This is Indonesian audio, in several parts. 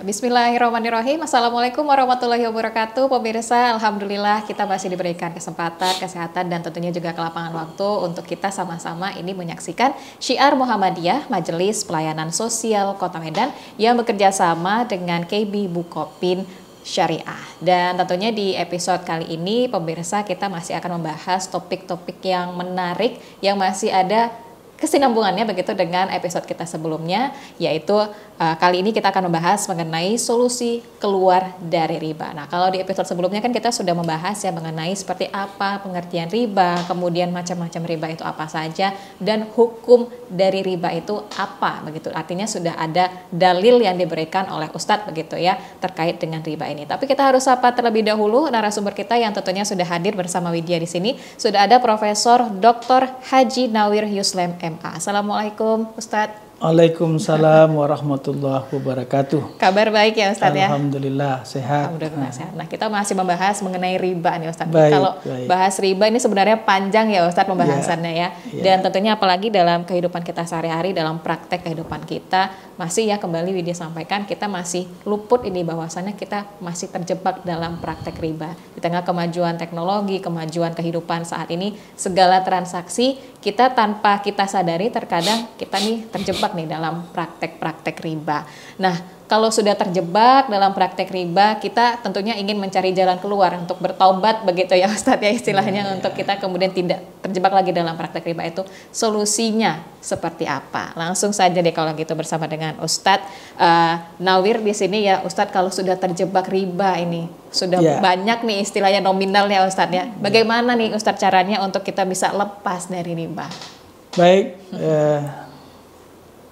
Bismillahirrahmanirrahim. Assalamualaikum warahmatullahi wabarakatuh. Pemirsa, alhamdulillah kita masih diberikan kesempatan, kesehatan, dan tentunya juga kelapangan waktu untuk kita sama-sama ini menyaksikan Syiar Muhammadiyah Majelis Pelayanan Sosial Kota Medan yang bekerja sama dengan KB Bukopin Syariah. Dan tentunya di episode kali ini pemirsa kita masih akan membahas topik-topik yang menarik yang masih ada kesinambungannya begitu dengan episode kita sebelumnya, yaitu kali ini kita akan membahas mengenai solusi keluar dari riba. Nah, kalau di episode sebelumnya kan kita sudah membahas ya mengenai seperti apa pengertian riba, kemudian macam-macam riba itu apa saja, dan hukum dari riba itu apa begitu. Artinya sudah ada dalil yang diberikan oleh Ustadz begitu ya terkait dengan riba ini. Tapi kita harus sapa terlebih dahulu narasumber kita yang tentunya sudah hadir bersama Widya di sini. Sudah ada Profesor Dr. Haji Nawir Yuslem MA. Assalamualaikum Ustadz. Waalaikumsalam warahmatullahi wabarakatuh. Kabar baik ya Ustadz ya? Alhamdulillah sehat. Alhamdulillah sehat. Nah, kita masih membahas mengenai riba nih Ustadz. Baik, Kalau baik. bahas riba ini sebenarnya panjang ya Ustadz pembahasannya ya. Ya. Dan tentunya apalagi dalam kehidupan kita sehari-hari, dalam praktek kehidupan kita, masih ya kembali Widya sampaikan kita masih luput ini bahwasannya kita masih terjebak dalam praktek riba. Di tengah kemajuan teknologi, kemajuan kehidupan saat ini, segala transaksi kita tanpa kita sadari terkadang kita nih terjebak nih dalam praktek-praktek riba. Nah, kalau sudah terjebak dalam praktek riba, kita tentunya ingin mencari jalan keluar untuk bertaubat begitu ya Ustadz ya istilahnya untuk kita kemudian tidak terjebak lagi dalam praktek riba itu. Solusinya seperti apa? Langsung saja deh kalau gitu bersama dengan Ustadz Nawir di sini ya Ustadz, kalau sudah terjebak riba ini sudah banyak nih istilahnya nominalnya Ustadz ya. Bagaimana nih Ustadz caranya untuk kita bisa lepas dari riba? Baik.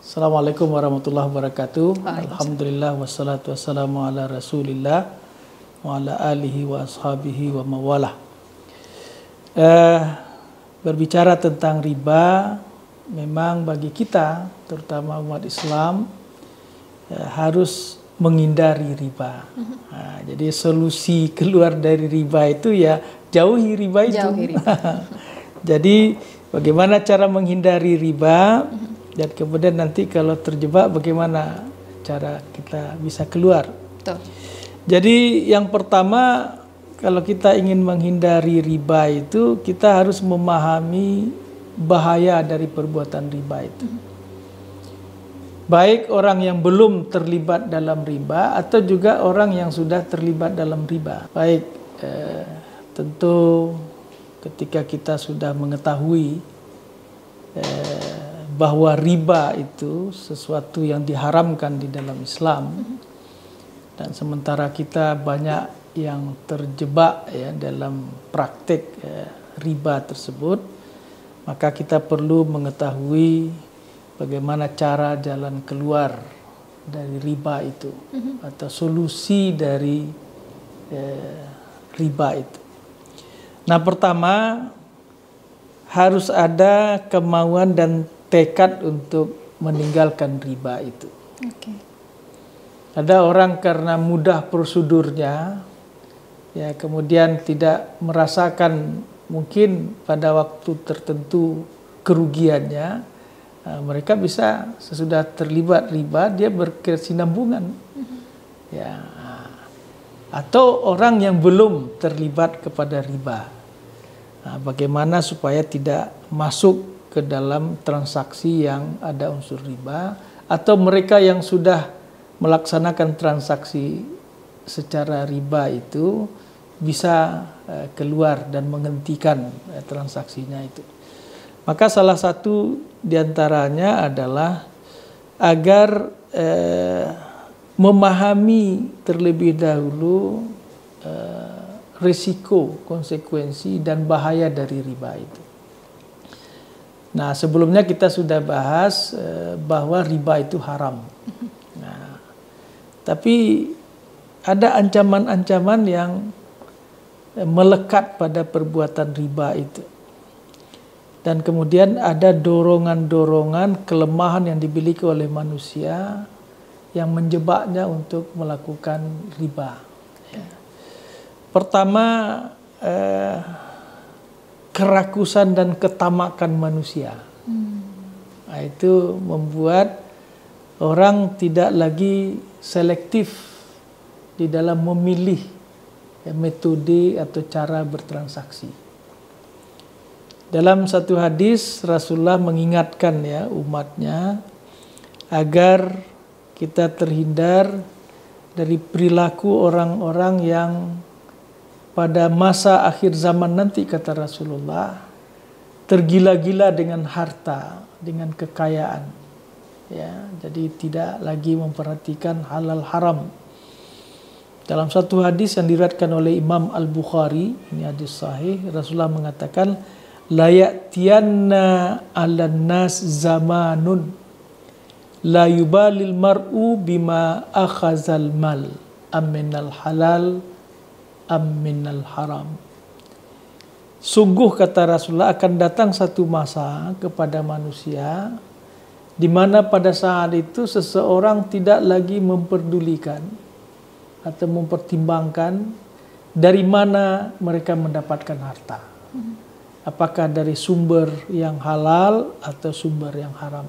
Assalamualaikum warahmatullahi wabarakatuh. Alhamdulillah wassalatu wassalamu ala rasulillah wa ala alihi wa ashabihi wa mawalah. Berbicara tentang riba, memang bagi kita terutama umat Islam harus menghindari riba. Nah, jadi solusi keluar dari riba itu ya jauhi riba itu. Jauhi riba. Jadi bagaimana cara menghindari riba? Dan kemudian nanti kalau terjebak bagaimana cara kita bisa keluar. Betul. Jadi yang pertama kalau kita ingin menghindari riba itu kita harus memahami bahaya dari perbuatan riba itu. Baik orang yang belum terlibat dalam riba atau juga orang yang sudah terlibat dalam riba. Baik, tentu ketika kita sudah mengetahui bahwa riba itu sesuatu yang diharamkan di dalam Islam, dan sementara kita banyak yang terjebak ya dalam praktik riba tersebut, maka kita perlu mengetahui bagaimana cara jalan keluar dari riba itu atau solusi dari riba itu. Nah, pertama harus ada kemauan dan tekad untuk meninggalkan riba itu. Ada orang karena mudah prosedurnya, ya kemudian tidak merasakan mungkin pada waktu tertentu kerugiannya, mereka bisa sesudah terlibat riba dia berkesinambungan, ya. Atau orang yang belum terlibat kepada riba, bagaimana supaya tidak masuk ke dalam transaksi yang ada unsur riba, atau mereka yang sudah melaksanakan transaksi secara riba itu bisa keluar dan menghentikan transaksinya itu. Maka salah satu diantaranya adalah agar memahami terlebih dahulu risiko, konsekuensi dan bahaya dari riba itu. Nah, sebelumnya kita sudah bahas bahwa riba itu haram. Nah, tapi ada ancaman-ancaman yang melekat pada perbuatan riba itu. Dan kemudian ada dorongan-dorongan kelemahan yang dimiliki oleh manusia yang menjebaknya untuk melakukan riba. Pertama, kerakusan dan ketamakan manusia. Nah, itu membuat orang tidak lagi selektif di dalam memilih metode atau cara bertransaksi. Dalam satu hadis Rasulullah mengingatkan ya umatnya agar kita terhindar dari perilaku orang-orang yang pada masa akhir zaman nanti, kata Rasulullah, tergila-gila dengan harta, dengan kekayaan. Ya, jadi tidak lagi memperhatikan halal haram. Dalam satu hadis yang diriwayatkan oleh Imam Al-Bukhari, ini hadis sahih, Rasulullah mengatakan, la ya'tiyanna 'alan nas zamanun la yubalil mar'u bima akhazal mal aminal halal aminal haram. Sungguh, kata Rasulullah, akan datang satu masa kepada manusia di mana pada saat itu seseorang tidak lagi memperdulikan atau mempertimbangkan dari mana mereka mendapatkan harta. Apakah dari sumber yang halal atau sumber yang haram.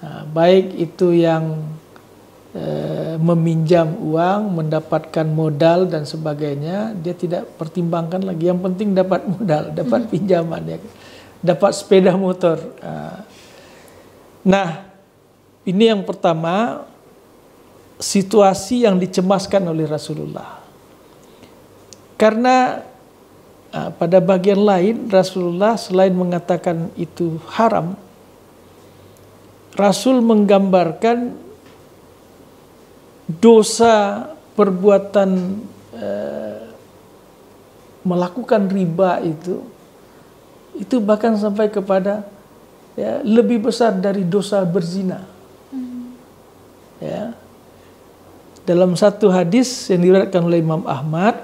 Nah, baik itu yang meminjam uang, mendapatkan modal dan sebagainya, dia tidak pertimbangkan lagi. Yang penting dapat modal, dapat pinjaman, ya, dapat sepeda motor. Nah, ini yang pertama, situasi yang dicemaskan oleh Rasulullah. Karena pada bagian lain Rasulullah selain mengatakan itu haram, Rasul menggambarkan dosa perbuatan melakukan riba itu bahkan sampai kepada ya, lebih besar dari dosa berzina. Ya. Dalam satu hadis yang diriwayatkan oleh Imam Ahmad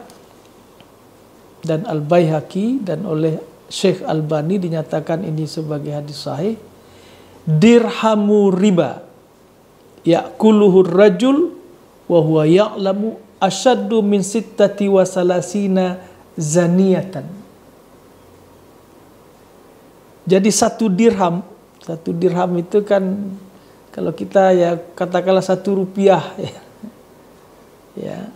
dan Al-Baihaqi dan oleh Syekh Albani dinyatakan ini sebagai hadis sahih, dirhamu riba ya'kuluhu rajul wa huwa ya'lamu asyaddu min sittati wa salasina zaniyatan. Jadi satu dirham itu kan kalau kita ya katakanlah Rp1 ya,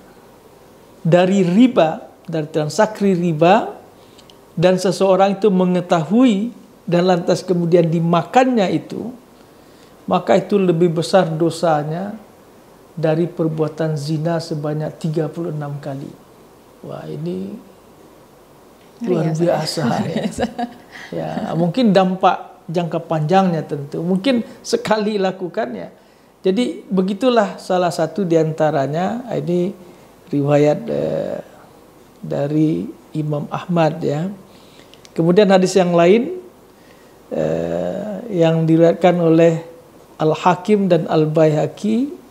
dari riba, dari transaksi riba, dan seseorang itu mengetahui dan lantas kemudian dimakannya itu, maka itu lebih besar dosanya dari perbuatan zina sebanyak 36 kali. Wah, ini luar biasa. Ya, mungkin dampak jangka panjangnya tentu. Mungkin sekali lakukannya. Jadi begitulah salah satu diantaranya. Ini riwayat dari Imam Ahmad, ya. Kemudian hadis yang lain yang diriwayatkan oleh Al-Hakim dan Al-Baihaqi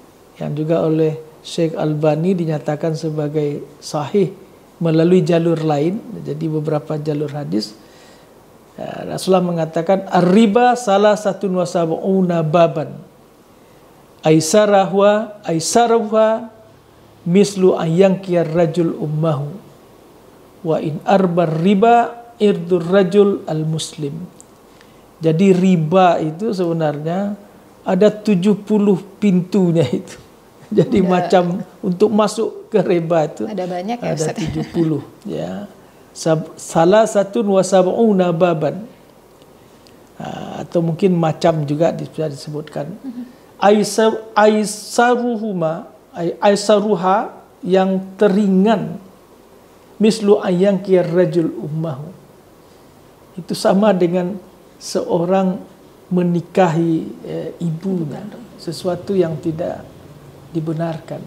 yang juga oleh Syekh Albani dinyatakan sebagai sahih melalui jalur lain, jadi beberapa jalur hadis. Rasulullah mengatakan ar-riba salah satu wasab'una baban aisaruha mislu ayyangkiyar rajul ummahu wa in arbar riba irdur rajul al-muslim. Jadi riba itu sebenarnya ada 70 pintunya itu. Jadi macam untuk masuk ke riba itu ada banyak ya, ada 70 ya. Salah satu wasab'una baban. Atau mungkin macam juga bisa disebutkan. Aisaruha yang teringan mislu ayyangkiyar rajul ummahu. Itu sama dengan seorang menikahi ibunya, sesuatu yang tidak dibenarkan.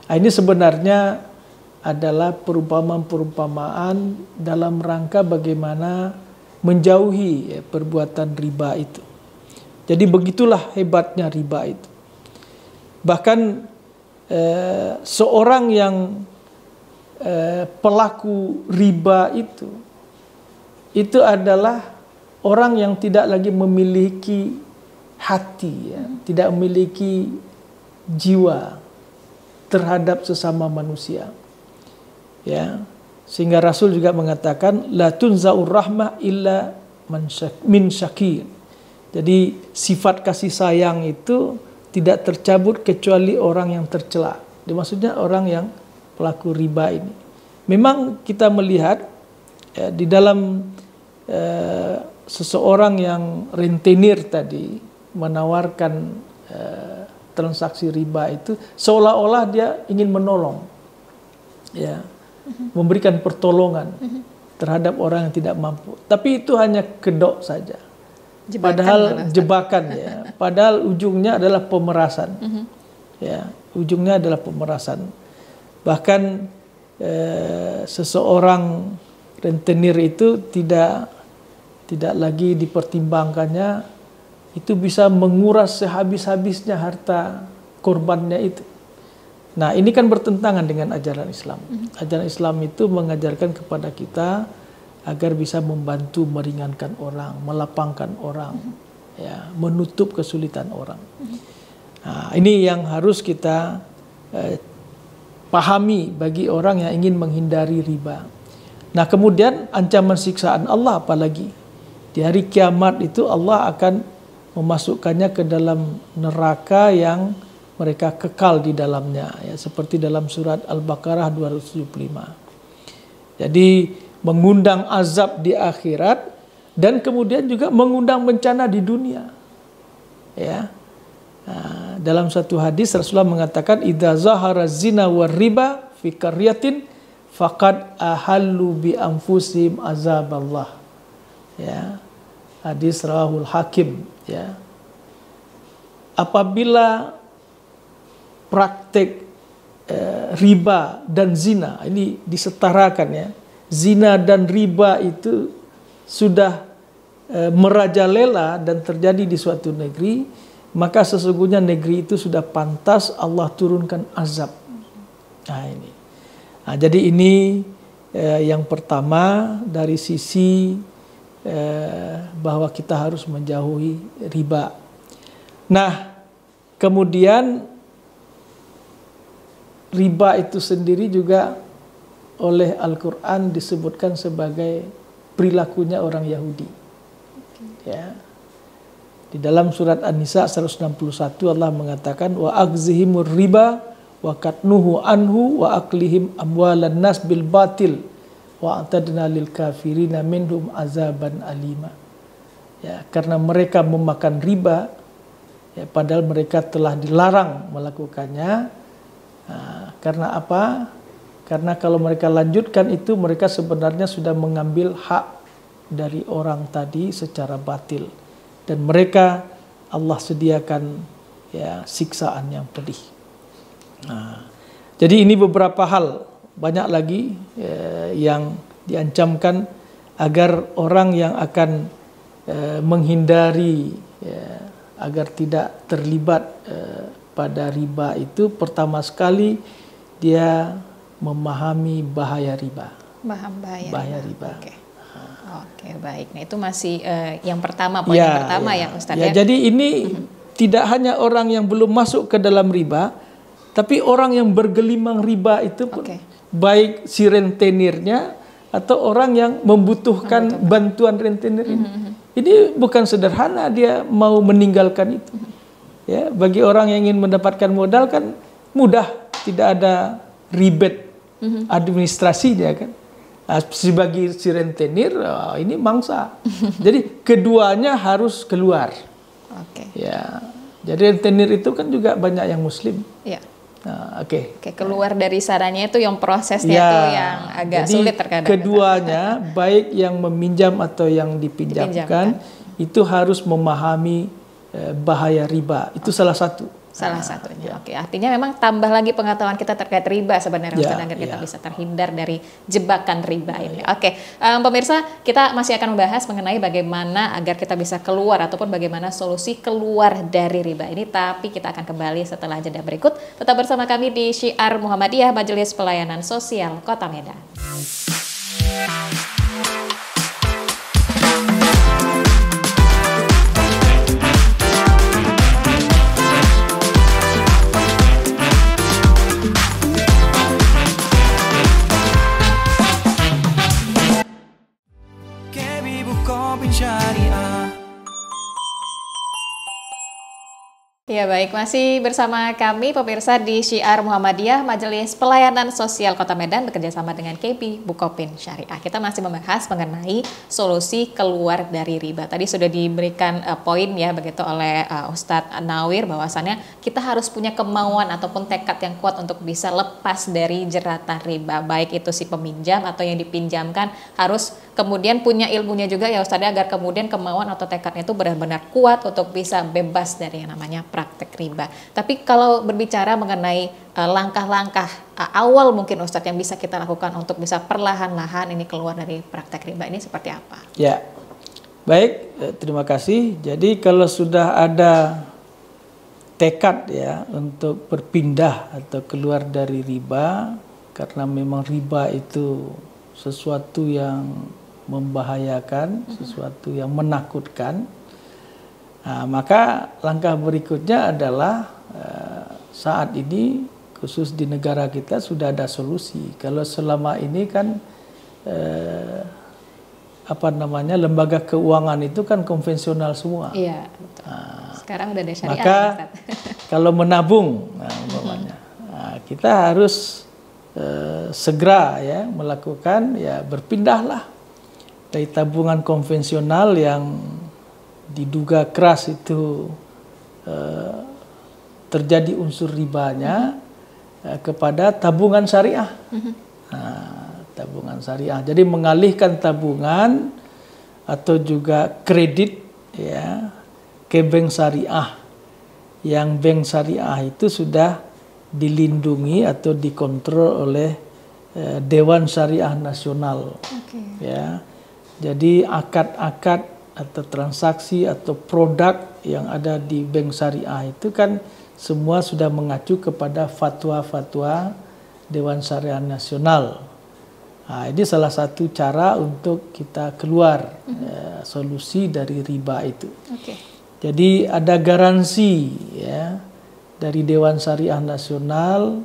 Ini sebenarnya adalah perumpamaan-perumpamaan dalam rangka bagaimana menjauhi perbuatan riba itu. Jadi begitulah hebatnya riba itu. Bahkan seorang yang pelaku riba itu adalah orang yang tidak lagi memiliki hati, ya, tidak memiliki jiwa terhadap sesama manusia. Ya, sehingga Rasul juga mengatakan la tunzaur rahmah illa min syakir. Jadi sifat kasih sayang itu tidak tercabut kecuali orang yang tercela. Maksudnya orang yang pelaku riba ini. Memang kita melihat di dalam seseorang yang rentenir tadi menawarkan transaksi riba itu seolah-olah dia ingin menolong, ya, memberikan pertolongan terhadap orang yang tidak mampu. Tapi itu hanya kedok saja. Padahal jebakan, ya. Padahal ujungnya adalah pemerasan. Ya, ujungnya adalah pemerasan. Bahkan seseorang rentenir itu tidak lagi dipertimbangkannya, itu bisa menguras sehabis-habisnya harta korbannya itu. Nah, ini kan bertentangan dengan ajaran Islam. Ajaran Islam itu mengajarkan kepada kita agar bisa membantu meringankan orang, melapangkan orang, ya, menutup kesulitan orang. Nah, ini yang harus kita pahami bagi orang yang ingin menghindari riba. Nah, kemudian ancaman siksaan Allah apalagi. Di hari kiamat itu Allah akan memasukkannya ke dalam neraka yang mereka kekal di dalamnya, ya, seperti dalam surat Al-Baqarah 275. Jadi mengundang azab di akhirat dan kemudian juga mengundang bencana di dunia. Ya. Nah, dalam satu hadis Rasulullah mengatakan idza zahara zina war riba fi qaryatin faqad ahallu bi anfusihim azaballah. Ya. Hadis rawahul Hakim, ya. Apabila praktek riba dan zina ini disetarakan, ya. Zina dan riba itu sudah merajalela dan terjadi di suatu negeri, maka sesungguhnya negeri itu sudah pantas Allah turunkan azab. Nah, ini. Nah, jadi ini yang pertama dari sisi bahwa kita harus menjauhi riba. Nah, kemudian riba itu sendiri juga oleh Al-Quran disebutkan sebagai perilakunya orang Yahudi. Ya. Di dalam surat An-Nisa 161 Allah mengatakan wa akzihimur riba wa katnuhu anhu wa aklihim amwalan nas bil batil wa atadna lil kafirina minhum azaban alima. Ya, karena mereka memakan riba, ya, padahal mereka telah dilarang melakukannya. Nah, karena apa? Karena kalau mereka lanjutkan itu, mereka sebenarnya sudah mengambil hak dari orang tadi secara batil. Dan mereka Allah sediakan, ya, siksaan yang pedih. Nah, jadi ini beberapa hal, banyak lagi yang diancamkan agar orang yang akan menghindari, agar tidak terlibat pada riba itu, pertama sekali dia memahami bahaya riba. Bahaya riba. Oke, baik. Nah, itu masih yang pertama, poin yang pertama ya Ustaz. Ya, jadi ini tidak hanya orang yang belum masuk ke dalam riba, tapi orang yang bergelimang riba itu pun, baik si rentenirnya atau orang yang membutuhkan bantuan rentenir ini. Ini bukan sederhana dia mau meninggalkan itu. Ya, bagi orang yang ingin mendapatkan modal kan mudah, tidak ada ribet administrasinya kan. Nah, bagi si rentenir ini mangsa. Jadi keduanya harus keluar. Ya, jadi rentenir itu kan juga banyak yang Muslim. Ya. Nah, keluar dari sarannya itu yang prosesnya itu yang agak sulit terkadang. Keduanya baik yang meminjam atau yang dipinjamkan itu harus memahami bahaya riba. Itu salah satu. Salah satunya. Oke, artinya memang tambah lagi pengetahuan kita terkait riba sebenarnya Ustaz, agar kita bisa terhindar dari jebakan riba ini. Oke, pemirsa, kita masih akan membahas mengenai bagaimana agar kita bisa keluar ataupun bagaimana solusi keluar dari riba ini, tapi kita akan kembali setelah jeda berikut. Tetap bersama kami di Syiar Muhammadiyah Majelis Pelayanan Sosial Kota Medan. Ya baik, masih bersama kami pemirsa di Syiar Muhammadiyah Majelis Pelayanan Sosial Kota Medan bekerjasama dengan KB Bukopin Syariah. Kita masih membahas mengenai solusi keluar dari riba. Tadi sudah diberikan poin ya begitu oleh Ustadz Nawir bahwasannya kita harus punya kemauan ataupun tekad yang kuat untuk bisa lepas dari jeratan riba. Baik itu si peminjam atau yang dipinjamkan harus kemudian punya ilmunya juga ya Ustadz, agar kemudian kemauan atau tekadnya itu benar-benar kuat untuk bisa bebas dari yang namanya praktek riba. Tapi kalau berbicara mengenai langkah-langkah awal mungkin Ustadz yang bisa kita lakukan untuk bisa perlahan-lahan ini keluar dari praktek riba ini seperti apa? Ya, baik, terima kasih. Jadi kalau sudah ada tekad ya untuk berpindah atau keluar dari riba, karena memang riba itu sesuatu yang membahayakan, sesuatu yang menakutkan. Nah, maka langkah berikutnya adalah saat ini khusus di negara kita sudah ada solusi. Kalau selama ini kan lembaga keuangan itu kan konvensional semua. Iya, betul. Sekarang udah ada syariah. Maka kalau menabung, kita harus segera ya melakukan ya berpindahlah dari tabungan konvensional yang diduga keras itu terjadi unsur ribanya kepada tabungan syariah. Tabungan syariah. Jadi mengalihkan tabungan atau juga kredit ya ke bank syariah. Yang bank syariah itu sudah dilindungi atau dikontrol oleh Dewan Syariah Nasional. Ya. Jadi akad-akad atau transaksi atau produk yang ada di bank syariah itu kan semua sudah mengacu kepada fatwa-fatwa Dewan Syariah Nasional. Nah, ini salah satu cara untuk kita keluar solusi dari riba itu. Jadi ada garansi ya dari Dewan Syariah Nasional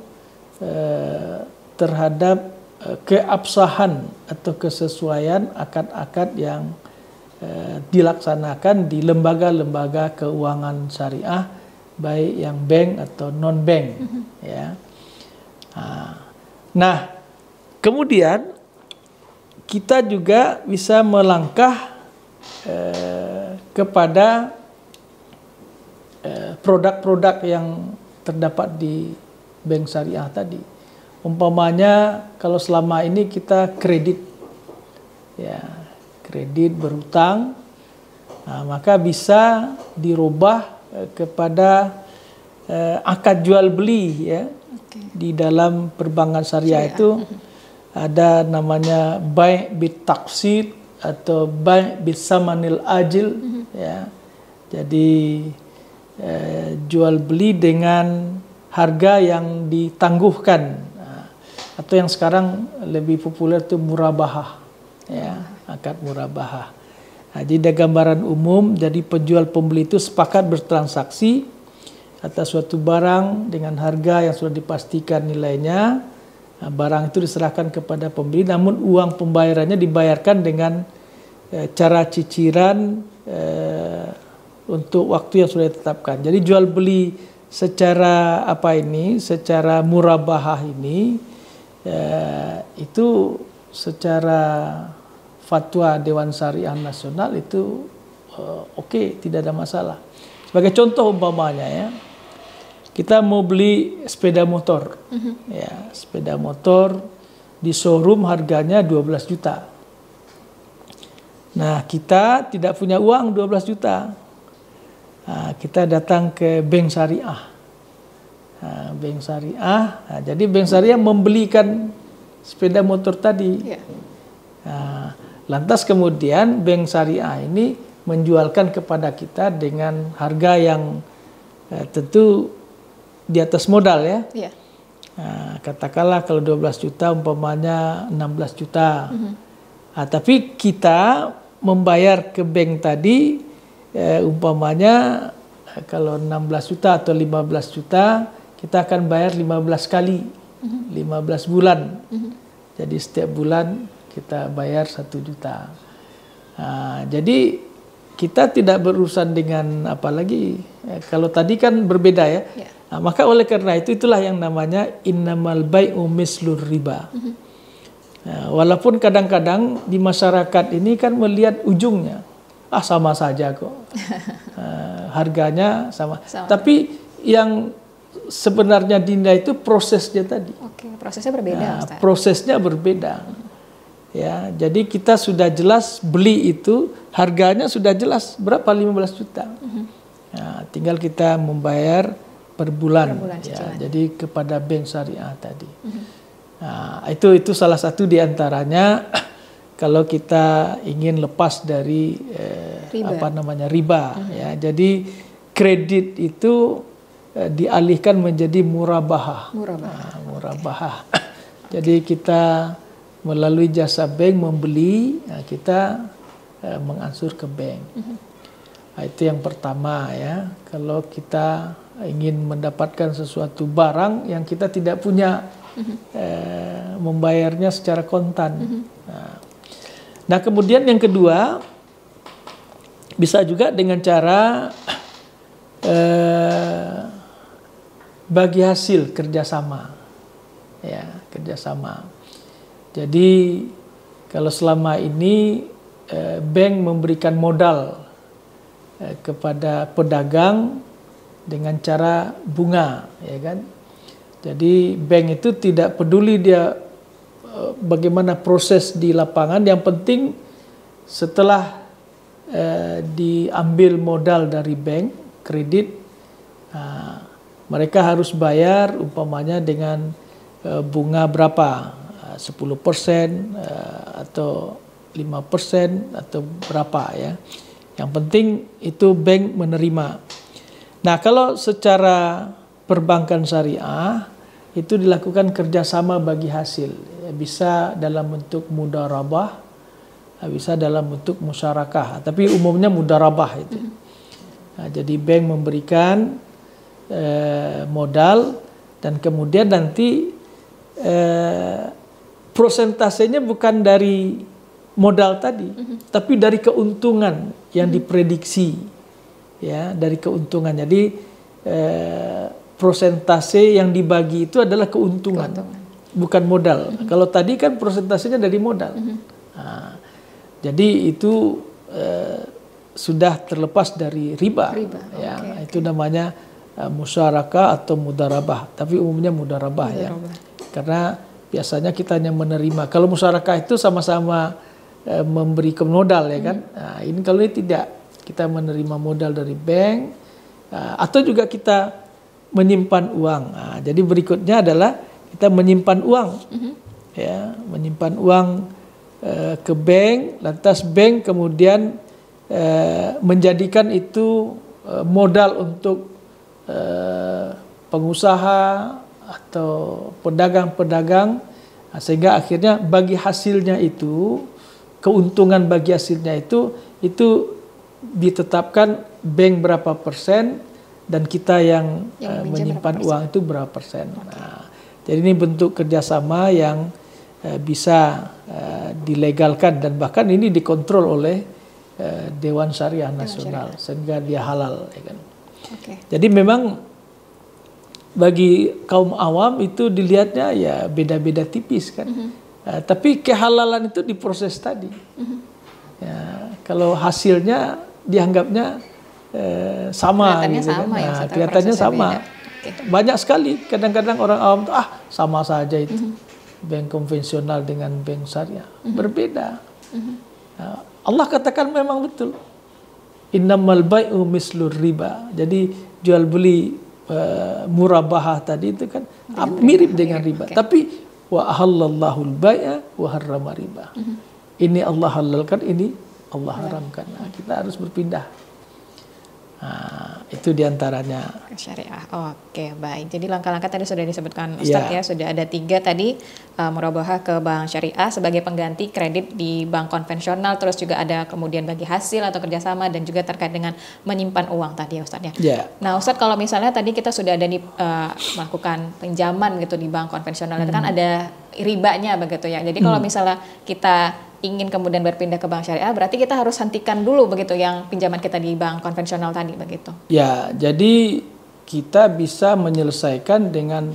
terhadap keabsahan atau kesesuaian akad-akad yang dilaksanakan di lembaga-lembaga keuangan syariah, baik yang bank atau non bank. Ya. Nah, kemudian kita juga bisa melangkah kepada produk-produk yang terdapat di bank syariah tadi. Umpamanya kalau selama ini kita kredit, ya kredit berhutang, maka bisa dirubah kepada akad jual beli ya. Di dalam perbankan syariah itu ada namanya bai' bit taqsid atau bai' bis samanil ajil ya. Jadi jual beli dengan harga yang ditangguhkan, atau yang sekarang lebih populer itu murabahah ya, akad murabahah. Nah, jadi gambaran umum, jadi penjual pembeli itu sepakat bertransaksi atas suatu barang dengan harga yang sudah dipastikan nilainya. Nah, barang itu diserahkan kepada pembeli, namun uang pembayarannya dibayarkan dengan cara cicilan untuk waktu yang sudah ditetapkan. Jadi jual beli secara secara murabahah ini itu secara fatwa Dewan Syariah Nasional itu oke, tidak ada masalah. Sebagai contoh umpamanya ya, kita mau beli sepeda motor, ya sepeda motor di showroom harganya 12 juta. Nah, kita tidak punya uang 12 juta. Nah, kita datang ke bank syariah. Nah, bank syariah, nah, jadi bank syariah membelikan sepeda motor tadi. Nah, lantas kemudian bank syariah ini menjualkan kepada kita dengan harga yang tentu di atas modal ya. Nah, katakanlah kalau 12 juta umpamanya 16 juta. Nah, tapi kita membayar ke bank tadi umpamanya kalau 16 juta atau 15 juta, kita akan bayar 15 kali, 15 bulan. Jadi setiap bulan kita bayar 1 juta. Nah, jadi kita tidak berurusan dengan apalagi Kalau tadi kan berbeda ya. Ya. Nah, maka oleh karena itu itulah yang namanya innamal bai'u mislur riba. Nah, walaupun kadang-kadang di masyarakat ini kan melihat ujungnya, sama saja kok, harganya sama. Tapi yang sebenarnya dinda itu prosesnya tadi. Oke, prosesnya berbeda, Ustaz. Prosesnya berbeda. Ya, jadi kita sudah jelas beli itu harganya sudah jelas berapa 15 juta. Nah, tinggal kita membayar per bulan ya. Jadi kepada bank syariah tadi. Nah, itu salah satu diantaranya kalau kita ingin lepas dari riba ya. Jadi kredit itu dialihkan menjadi murabahah. Murabahah. Jadi kita melalui jasa bank membeli, kita mengansur ke bank. Nah, itu yang pertama ya. Kalau kita ingin mendapatkan sesuatu barang yang kita tidak punya, membayarnya secara kontan. Nah, kemudian yang kedua bisa juga dengan cara bagi hasil kerjasama, ya kerjasama. Jadi kalau selama ini bank memberikan modal kepada pedagang dengan cara bunga, ya kan? Jadi bank itu tidak peduli dia bagaimana proses di lapangan, yang penting setelah diambil modal dari bank kredit, mereka harus bayar umpamanya dengan bunga berapa, 10% atau 5% atau berapa ya. Yang penting itu bank menerima. Nah, kalau secara perbankan syariah itu dilakukan kerjasama bagi hasil, ya, bisa dalam bentuk mudharabah, bisa dalam bentuk musyarakah, tapi umumnya mudharabah itu. Nah, jadi bank memberikan modal dan kemudian nanti prosentasenya bukan dari modal tadi, tapi dari keuntungan yang diprediksi, ya, dari keuntungan. Jadi prosentase yang dibagi itu adalah keuntungan. Bukan modal. Kalau tadi kan prosentasenya dari modal. Nah, jadi itu sudah terlepas dari riba. Ya, itu namanya musyarakah atau mudharabah. Tapi umumnya mudharabah ya. Karena biasanya kita hanya menerima. Kalau musyarakah itu sama-sama memberi modal ya kan. Nah, ini kalau ini tidak, kita menerima modal dari bank atau juga kita menyimpan uang. Nah, jadi berikutnya adalah kita menyimpan uang, ya, menyimpan uang ke bank, lantas bank kemudian menjadikan itu modal untuk pengusaha atau pedagang-pedagang, sehingga akhirnya bagi hasilnya itu, keuntungan bagi hasilnya itu ditetapkan bank berapa persen dan kita yang menyimpan uang itu berapa persen. Nah, jadi ini bentuk kerjasama yang bisa dilegalkan dan bahkan ini dikontrol oleh Dewan Syariah Nasional sehingga dia halal. Ya kan? Jadi memang bagi kaum awam itu dilihatnya ya beda-beda tipis kan. Tapi kehalalan itu diproses tadi. Ya, kalau hasilnya dianggapnya sama, kelihatannya gitu sama, kan. ya, Kelihatannya sama. Banyak sekali kadang-kadang orang awam tuh sama saja itu. Bank konvensional dengan bank syariah berbeda. Nah, Allah katakan memang betul. Innamal bai'u mislur riba. Jadi jual beli murabahah tadi itu kan mirip dengan riba. Tapi wa ahallallahu al-bai'a wa harrama riba. Ini Allah halalkan, ini Allah haramkan. Nah, kita harus berpindah. Nah, itu diantaranya syariah. Oke, baik. Jadi langkah-langkah tadi sudah disebutkan Ustadz ya, sudah ada 3 tadi, murabahah ke bank syariah sebagai pengganti kredit di bank konvensional, terus juga ada kemudian bagi hasil atau kerjasama dan juga terkait dengan menyimpan uang tadi ya Ustadz ya. Nah Ustadz, kalau misalnya tadi kita sudah ada melakukan pinjaman gitu di bank konvensional, itu kan ada ribanya begitu ya. Jadi kalau misalnya kita ingin kemudian berpindah ke bank syariah, berarti kita harus hentikan dulu begitu yang pinjaman kita di bank konvensional tadi begitu. Ya, jadi kita bisa menyelesaikan dengan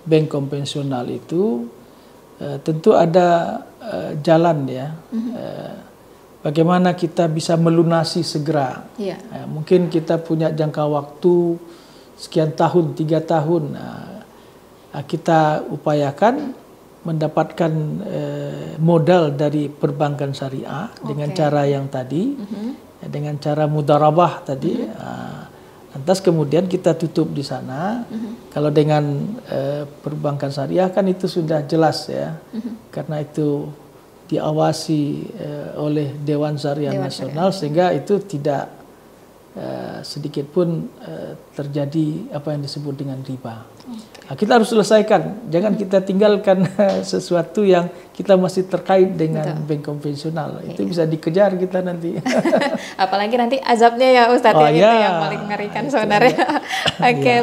bank konvensional itu tentu ada jalan ya. Bagaimana kita bisa melunasi segera. Mungkin kita punya jangka waktu sekian tahun, 3 tahun. Kita upayakan mendapatkan modal dari perbankan syariah dengan cara yang tadi, dengan cara mudharabah tadi. Lantas kemudian kita tutup di sana. Kalau dengan perbankan syariah kan itu sudah jelas ya, karena itu diawasi oleh Dewan Syariah Nasional, sehingga itu tidak sedikit pun terjadi apa yang disebut dengan riba. Nah, kita harus selesaikan, jangan kita tinggalkan sesuatu yang kita masih terkait dengan bank konvensional. Itu bisa dikejar kita nanti. Apalagi nanti azabnya ya Ustadz, itu yang paling mengerikan sebenarnya.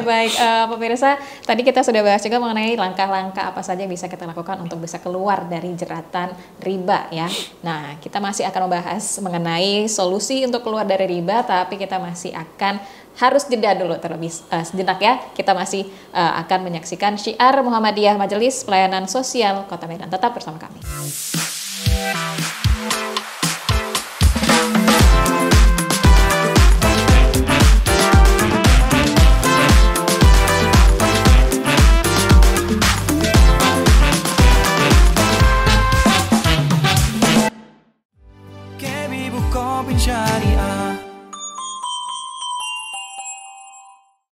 Baik pemirsa, tadi kita sudah bahas juga mengenai langkah-langkah apa saja yang bisa kita lakukan untuk bisa keluar dari jeratan riba ya. Nah, kita masih akan membahas mengenai solusi untuk keluar dari riba, tapi kita masih akan harus jeda dulu terlebih sejenak ya. Kita masih akan menyaksikan Syiar Muhammadiyah Majelis Pelayanan Sosial Kota Medan. Tetap bersama kami. KB Bukopin Syariah.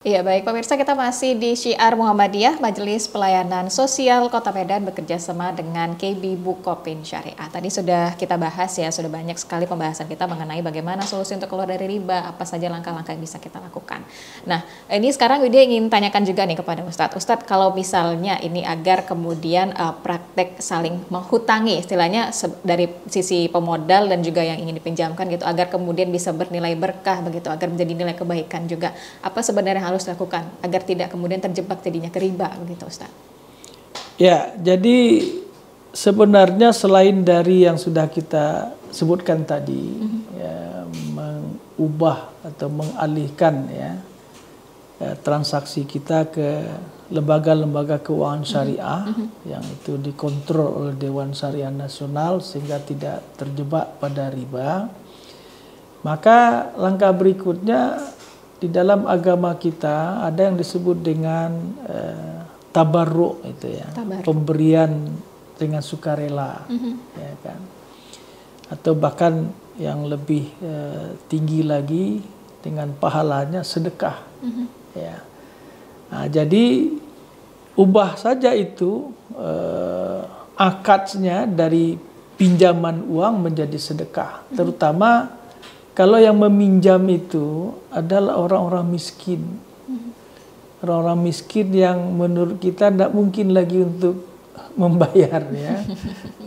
Iya baik pemirsa, kita masih di Syiar Muhammadiyah Majelis Pelayanan Sosial Kota Medan bekerja sama dengan KB Bukopin Syariah. Tadi sudah kita bahas ya, sudah banyak sekali pembahasan kita mengenai bagaimana solusi untuk keluar dari riba, apa saja langkah-langkah yang bisa kita lakukan. Nah ini sekarang Widya ingin tanyakan juga nih kepada Ustadz. Ustadz, kalau misalnya ini agar kemudian praktek saling menghutangi, istilahnya dari sisi pemodal dan juga yang ingin dipinjamkan gitu, agar kemudian bisa bernilai berkah begitu, agar menjadi nilai kebaikan juga, apa sebenarnya harus lakukan agar tidak kemudian terjebak jadinya ke riba begitu Ustaz? Ya, jadi sebenarnya selain dari yang sudah kita sebutkan tadi, ya, mengubah atau mengalihkan ya, transaksi kita ke lembaga-lembaga keuangan syariah yang itu dikontrol oleh Dewan Syariah Nasional sehingga tidak terjebak pada riba, maka langkah berikutnya di dalam agama kita ada yang disebut dengan tabarruk itu ya, pemberian dengan sukarela, ya kan, atau bahkan yang lebih tinggi lagi dengan pahalanya sedekah, ya. Nah, jadi ubah saja itu akadnya dari pinjaman uang menjadi sedekah, terutama kalau yang meminjam itu adalah orang-orang miskin. Orang-orang miskin yang menurut kita tidak mungkin lagi untuk membayar ya.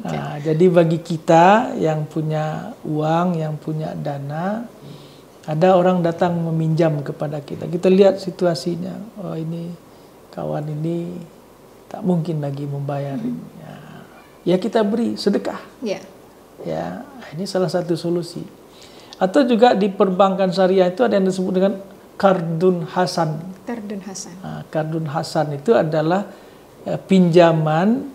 Nah, jadi bagi kita yang punya uang, yang punya dana, ada orang datang meminjam kepada kita. Kita lihat situasinya. Oh ini kawan ini tak mungkin lagi membayar. Ya kita beri sedekah. Ya, ini salah satu solusi. Atau juga di perbankan syariah itu ada yang disebut dengan kardun hasan. Kardun hasan. Nah, kardun hasan itu adalah pinjaman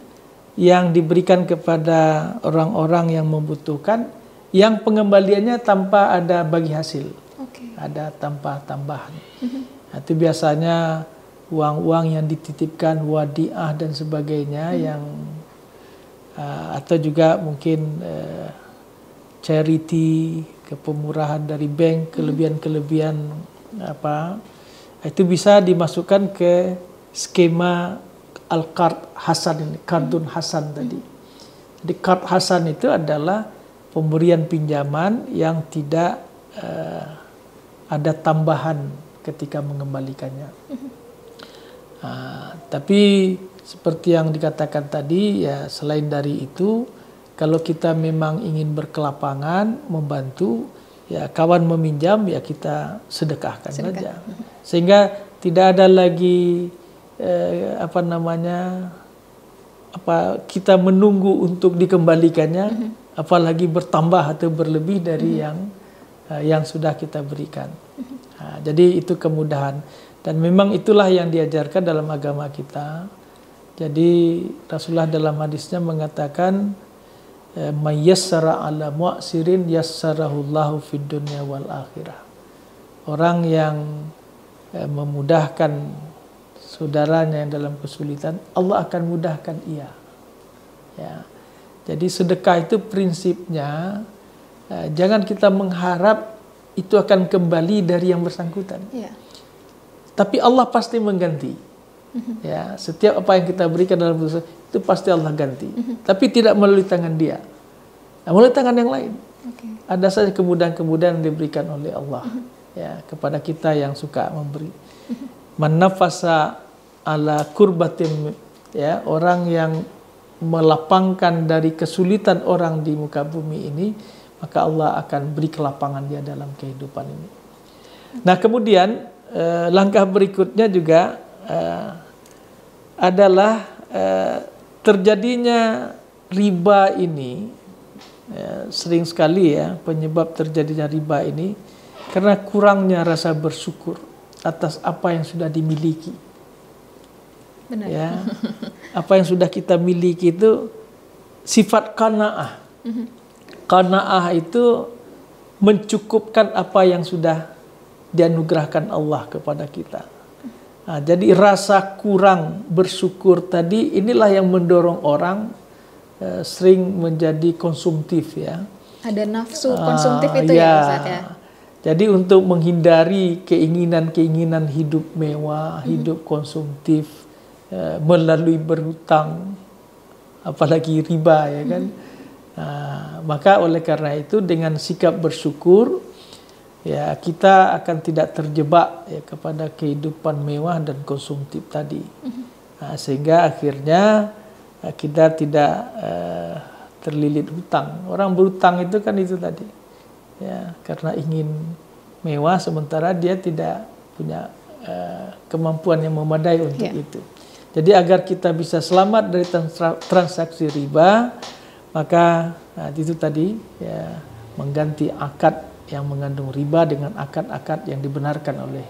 yang diberikan kepada orang-orang yang membutuhkan, yang pengembaliannya tanpa ada bagi hasil, ada tanpa tambahan. Itu biasanya uang-uang yang dititipkan, wadiah dan sebagainya, yang atau juga mungkin charity, kepemurahan dari bank, kelebihan-kelebihan apa, itu bisa dimasukkan ke skema al-qard hasan ini, kardun hasan tadi. Jadi qard hasan itu adalah pemberian pinjaman yang tidak ada tambahan ketika mengembalikannya. Tapi seperti yang dikatakan tadi ya, selain dari itu, kalau kita memang ingin berkelapangan, membantu, ya kawan meminjam, ya kita sedekahkan saja. Sehingga tidak ada lagi kita menunggu untuk dikembalikannya, apalagi bertambah atau berlebih dari yang sudah kita berikan. Jadi itu kemudahan, dan memang itulah yang diajarkan dalam agama kita. Jadi Rasulullah dalam hadisnya mengatakan, "May yassara 'ala mu'sirin yassarahullahu fid dunya wal akhirah." Orang yang memudahkan saudaranya yang dalam kesulitan, Allah akan mudahkan ia. Ya. Jadi sedekah itu prinsipnya jangan kita mengharap itu akan kembali dari yang bersangkutan. Ya. Tapi Allah pasti mengganti. Ya, setiap apa yang kita berikan dalam dosa itu pasti Allah ganti. Tapi tidak melalui tangan dia, melalui tangan yang lain. Ada saja kemudahan-kemudahan yang diberikan oleh Allah ya kepada kita yang suka memberi. Man nafasa ala kurbatin, ya, orang yang melapangkan dari kesulitan orang di muka bumi ini, maka Allah akan beri kelapangan dia dalam kehidupan ini. Nah, kemudian langkah berikutnya juga adalah terjadinya riba ini. Sering sekali ya penyebab terjadinya riba ini karena kurangnya rasa bersyukur atas apa yang sudah dimiliki. Benar. Ya, apa yang sudah kita miliki itu sifat qanaah. Qanaah itu mencukupkan apa yang sudah dianugerahkan Allah kepada kita. Nah, jadi rasa kurang bersyukur tadi inilah yang mendorong orang sering menjadi konsumtif ya. Ada nafsu konsumtif itu ya Ustaz ya. Jadi untuk menghindari keinginan-keinginan hidup mewah, hidup konsumtif, melalui berhutang, apalagi riba ya kan. Maka oleh karena itu dengan sikap bersyukur ya kita akan tidak terjebak ya kepada kehidupan mewah dan konsumtif tadi. Sehingga akhirnya kita tidak terlilit hutang. Orang berhutang itu kan itu tadi. Ya, karena ingin mewah sementara dia tidak punya kemampuan yang memadai untuk itu. Jadi agar kita bisa selamat dari transaksi riba, maka itu tadi ya mengganti akad yang mengandung riba dengan akad-akad yang dibenarkan oleh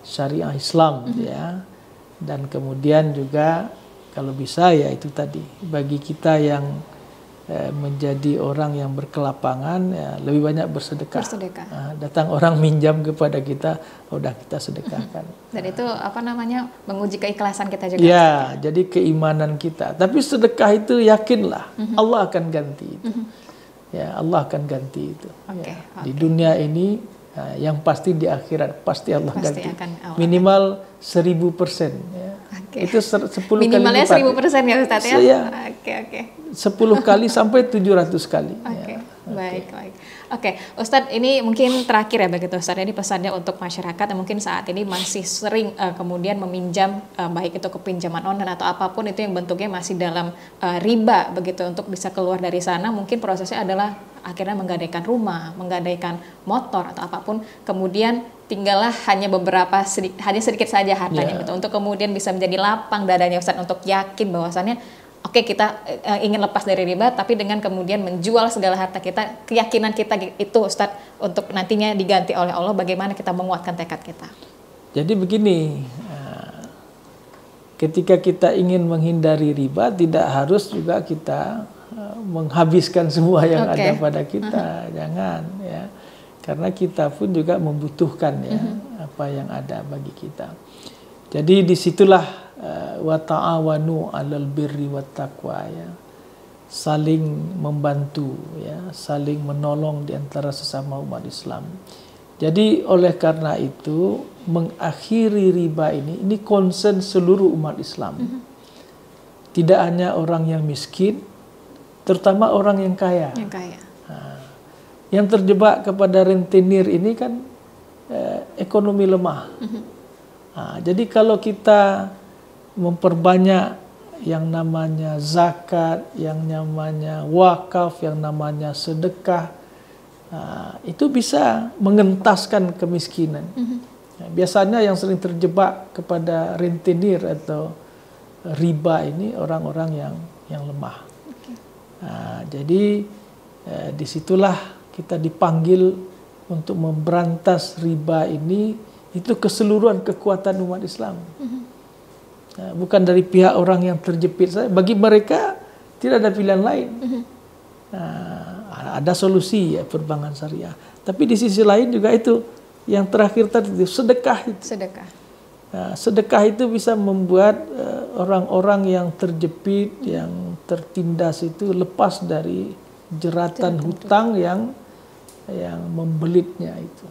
syariah Islam ya. Dan kemudian juga kalau bisa ya itu tadi bagi kita yang menjadi orang yang berkelapangan ya lebih banyak bersedekah. Datang orang minjam kepada kita, udah kita sedekahkan. Dan itu apa namanya menguji keikhlasan kita juga. Ya, jadi keimanan kita. Tapi sedekah itu yakinlah Allah akan ganti itu. Ya, Allah akan ganti itu. Di dunia ini yang pasti di akhirat pasti Allah ganti. Minimal 1000%. Ya. Itu 10 kali lipat. Minimalnya 1000% ya Ustaz ya. 10 kali sampai 700 kali. Baik. Oke, Ustadz ini mungkin terakhir ya begitu Ustadz, ini pesannya untuk masyarakat yang mungkin saat ini masih sering kemudian meminjam baik itu kepinjaman online atau apapun itu yang bentuknya masih dalam riba begitu, untuk bisa keluar dari sana mungkin prosesnya adalah akhirnya menggadaikan rumah, menggadaikan motor atau apapun, kemudian tinggallah hanya sedikit saja hartanya gitu, untuk kemudian bisa menjadi lapang dadanya Ustadz untuk yakin bahwasannya oke, kita ingin lepas dari riba, tapi dengan kemudian menjual segala harta kita, keyakinan kita itu Ustadz, untuk nantinya diganti oleh Allah, bagaimana kita menguatkan tekad kita. Jadi begini, ketika kita ingin menghindari riba, tidak harus juga kita menghabiskan semua yang ada pada kita, jangan ya. Karena kita pun juga membutuhkan ya apa yang ada bagi kita. Jadi disitulah wa ta'awanu 'alal birri wat taqwa ya. Saling membantu ya, saling menolong di antara sesama umat Islam. Jadi oleh karena itu mengakhiri riba ini concern seluruh umat Islam. Tidak hanya orang yang miskin, terutama orang yang kaya. Yang terjebak kepada rentenir ini kan ekonomi lemah. Jadi kalau kita memperbanyak yang namanya zakat, yang namanya wakaf, yang namanya sedekah, itu bisa mengentaskan kemiskinan. Biasanya yang sering terjebak kepada rentenir atau riba ini orang-orang yang yang lemah. Nah, jadi disitulah kita dipanggil untuk memberantas riba ini, itu keseluruhan kekuatan umat Islam. Bukan dari pihak orang yang terjepit saja. Bagi mereka tidak ada pilihan lain. Ada solusi ya perbankan syariah. Tapi di sisi lain juga itu yang terakhir tadi sedekah itu. Sedekah itu bisa membuat orang-orang yang terjepit, yang tertindas itu lepas dari jeratan hutang yang membelitnya itu.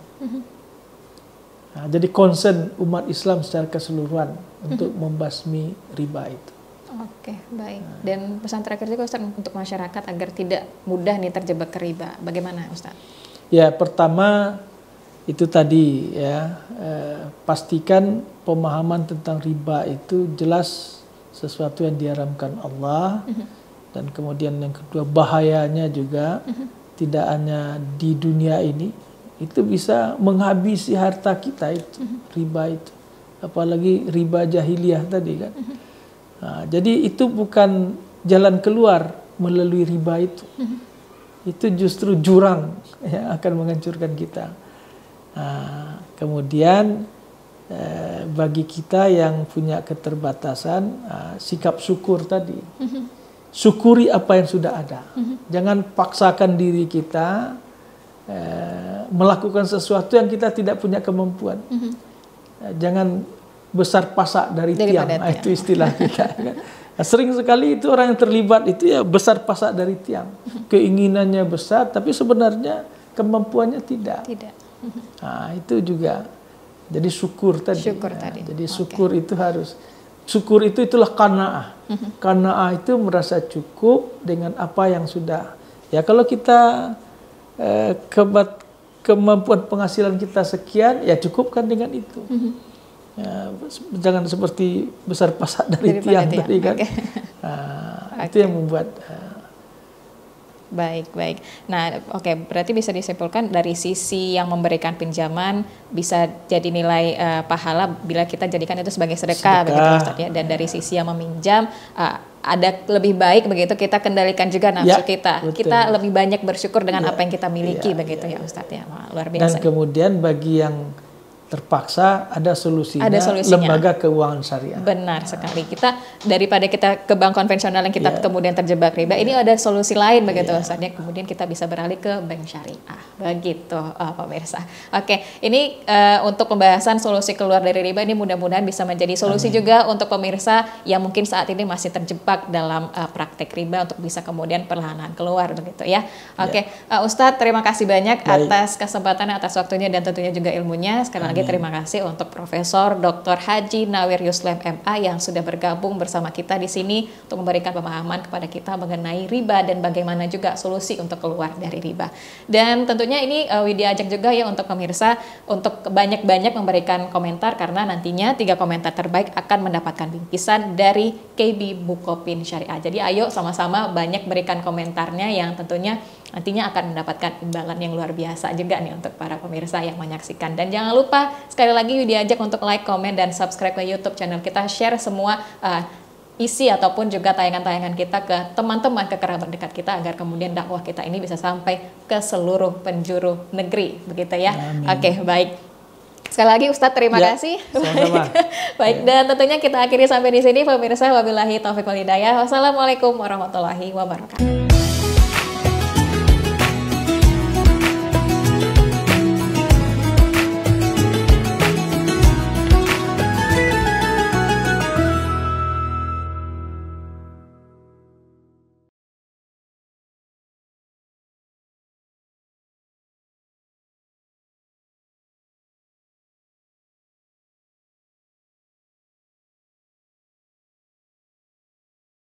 Nah, jadi concern umat Islam secara keseluruhan untuk membasmi riba itu. Oke, baik. Dan pesan terakhir juga Ustaz untuk masyarakat agar tidak mudah nih terjebak ke riba. Bagaimana Ustaz? Ya, pertama itu tadi ya, pastikan pemahaman tentang riba itu jelas sesuatu yang diharamkan Allah. Dan kemudian yang kedua, bahayanya juga tidak hanya di dunia ini, itu bisa menghabisi harta kita itu, riba itu. Apalagi riba jahiliyah tadi kan. Nah, jadi itu bukan jalan keluar melalui riba itu. Itu justru jurang yang akan menghancurkan kita. Nah, kemudian bagi kita yang punya keterbatasan, sikap syukur tadi. Syukuri apa yang sudah ada. Jangan paksakan diri kita melakukan sesuatu yang kita tidak punya kemampuan. Jangan besar pasak dari tiang. Itu istilah kita. Sering sekali itu orang yang terlibat itu ya besar pasak dari tiang. Keinginannya besar, tapi sebenarnya kemampuannya tidak. Nah, itu juga. Jadi syukur tadi. Jadi syukur itu harus. Syukur itu itulah qanaah. Qanaah itu merasa cukup dengan apa yang sudah. Ya kalau kita kemampuan penghasilan kita sekian, ya cukupkan dengan itu. Ya, jangan seperti besar pasak dari tiang tadi kan. Itu yang membuat. Baik. Nah, berarti bisa disimpulkan dari sisi yang memberikan pinjaman bisa jadi nilai pahala bila kita jadikan itu sebagai sedekah. Begitu Ustaz ya. Dan dari sisi yang meminjam ada lebih baik begitu kita kendalikan juga nafsu kita. Betul. Kita lebih banyak bersyukur dengan apa yang kita miliki begitu ya Ustaz ya. Wah, luar biasa. Dan kemudian bagi yang terpaksa ada solusinya. Lembaga keuangan syariah. Benar sekali. Kita daripada kita ke bank konvensional yang kita kemudian terjebak riba, ini ada solusi lain begitu Ustaznya. Kemudian kita bisa beralih ke bank syariah. Begitu pemirsa. Oke, ini untuk pembahasan solusi keluar dari riba ini mudah-mudahan bisa menjadi solusi juga untuk pemirsa yang mungkin saat ini masih terjebak dalam praktek riba untuk bisa kemudian perlahan-lahan keluar begitu ya. Oke, Ustadz terima kasih banyak atas kesempatan, atas waktunya dan tentunya juga ilmunya. Sekali lagi terima kasih untuk Profesor Dr. Haji Nawir Yuslam MA yang sudah bergabung bersama kita di sini untuk memberikan pemahaman kepada kita mengenai riba dan bagaimana juga solusi untuk keluar dari riba. Dan tentunya ini Widya ajak juga ya untuk pemirsa untuk banyak-banyak memberikan komentar karena nantinya 3 komentar terbaik akan mendapatkan bingkisan dari KB Bukopin Syariah. Jadi ayo sama-sama banyak berikan komentarnya yang tentunya nantinya akan mendapatkan imbalan yang luar biasa juga nih untuk para pemirsa yang menyaksikan. Dan jangan lupa sekali lagi diajak untuk like, komen, dan subscribe ke YouTube channel kita. Share semua isi ataupun juga tayangan-tayangan kita ke teman-teman, ke kerabat dekat kita agar kemudian dakwah kita ini bisa sampai ke seluruh penjuru negeri. Begitu ya. Oke, baik. Sekali lagi Ustadz terima kasih. Baik, dan tentunya kita akhiri sampai di sini pemirsa. Wabillahi taufiq wal hidayah. Wassalamualaikum warahmatullahi wabarakatuh.